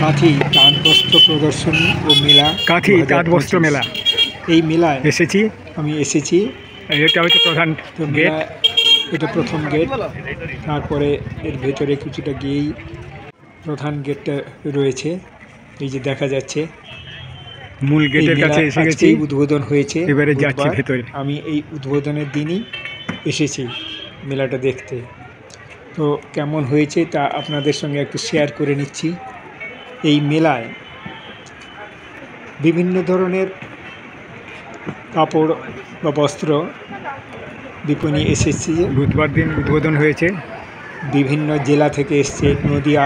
কাঁথি তাঁত বস্ত্র প্রদর্শনী ও মেলা, কাঁথি তাঁত বস্ত্র মেলা। এই মেলায় আমি এসেছি। এটা হচ্ছে প্রধান গেট। এটা প্রথম গেট। তারপরে এর ভেতরে কিছুটা গিয়েই প্রধান গেটটা রয়েছে, এই যে দেখা যাচ্ছে। মূল গেটের কাছে এসে গেছি। উদ্বোধন হয়েছে, এবারে যাচ্ছি ভেতরে। আমি এই উদ্বোধনের দিনই এসেছি মেলাটা দেখতে। তো কেমন হয়েছে তা আপনাদের সঙ্গে একটু শেয়ার করে নিচ্ছি। এই মেলায় বিভিন্ন ধরনের কাপড় বা বস্ত্র বিপণী এসেছে। বুধবার দিন উদ্বোধন হয়েছে। বিভিন্ন জেলা থেকে এসছে, নদিয়া,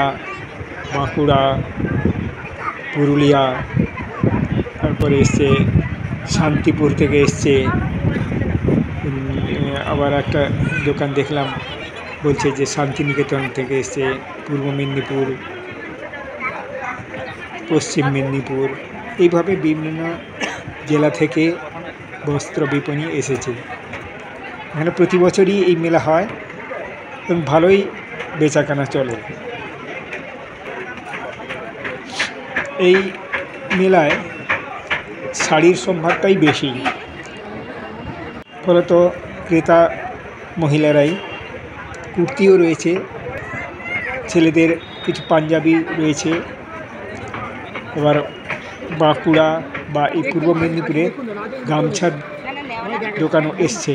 বাঁকুড়া, পুরুলিয়া, তারপরে এসছে শান্তিপুর থেকে এসছে। আবার একটা দোকান দেখলাম বলছে যে শান্তিনিকেতন থেকে এসছে, পূর্ব মেদিনীপুর, পশ্চিম মেদিনীপুর, এইভাবে বিভিন্ন জেলা থেকে বস্ত্র বিপণী এসেছে। এখানে প্রতি বছরই এই মেলা হয় এবং ভালোই বেচাকেনা চলে। এই মেলায় শাড়ির সম্ভারটাই বেশি, ফলত ক্রেতা মহিলারাই। কুর্তিও রয়েছে, ছেলেদের কিছু পাঞ্জাবি রয়েছে। এবার বাঁকুড়া বা এই পূর্ব মেদিনীপুরে গামছার দোকানও এসছে।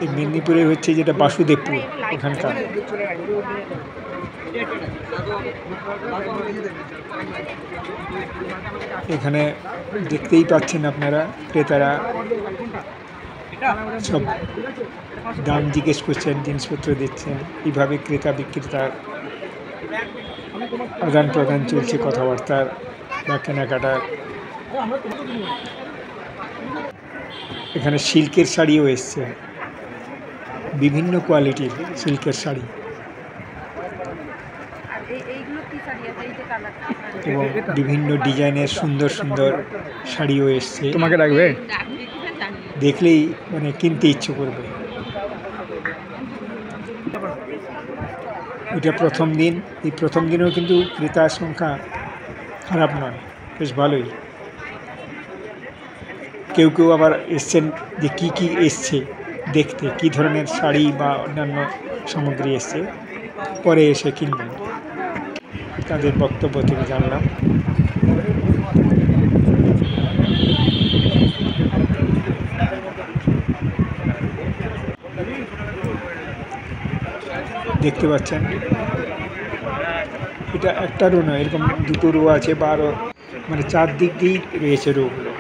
এই মেদিনীপুরে হচ্ছে যেটা বাসুদেবপুর, ওখানকার। এখানে দেখতেই পাচ্ছেন আপনারা, ক্রেতারা সব দাম জিজ্ঞেস করছেন, জিনিসপত্র দিচ্ছেন। এইভাবে ক্রেতা বিক্রেতার আদান প্রদান চলছে, কথাবার্তার বা কেনাকাটার। এখানে সিল্কের শাড়িও এসছে, বিভিন্ন কোয়ালিটির সিল্কের শাড়ি, এবং বিভিন্ন ডিজাইনের সুন্দর সুন্দর শাড়িও এসছে। তোমাকে রাখবে, দেখলেই মানে কিনতে ইচ্ছে করবে। এটা প্রথম দিন। এই প্রথম দিনেও কিন্তু ক্রেতার সংখ্যা খারাপ নয়, বেশ ভালোই। কেউ কেউ আবার এসছেন যে কী কী এসছে দেখতে, কী ধরনের শাড়ি বা অন্যান্য সামগ্রী এসছে, পরে এসে কিনবেন। তাদের বক্তব্য থেকে জানলাম। দেখতে পাচ্ছেন, এটা একটা রো নয়, এরকম দুটো রো আছে, বা আরও মানে চারদিক দিয়েই রয়েছে রোগুলো।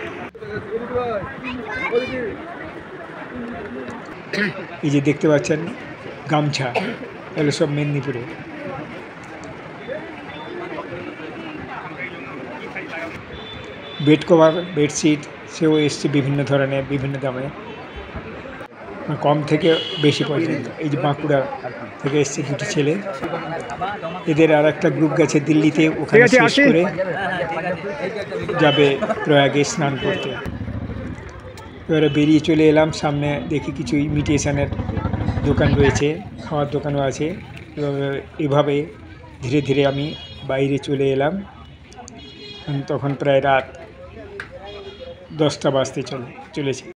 এই যে দেখতে পাচ্ছেন গামছা, এগুলো সব মেদিনীপুরে। বেড কভার, বেডশিট সেও এসছে বিভিন্ন ধরনের, বিভিন্ন দামে, কম থেকে বেশি পর্যন্ত। এই যে বাঁকুড়া থেকে এসছে দুটি ছেলে, এদের আর একটা গ্রুপ গেছে দিল্লিতে, ওখানে শেষ করে যাবে প্রয়াগে স্নান করতে। এবারে বেরিয়ে চলে এলাম সামনে, দেখি কিছু ইমিটেশনের দোকান রয়েছে, খাওয়ার দোকানও আছে। এভাবে ধীরে ধীরে আমি বাইরে চলে এলাম। তখন প্রায় রাত 10টা বাজতে চলেছে।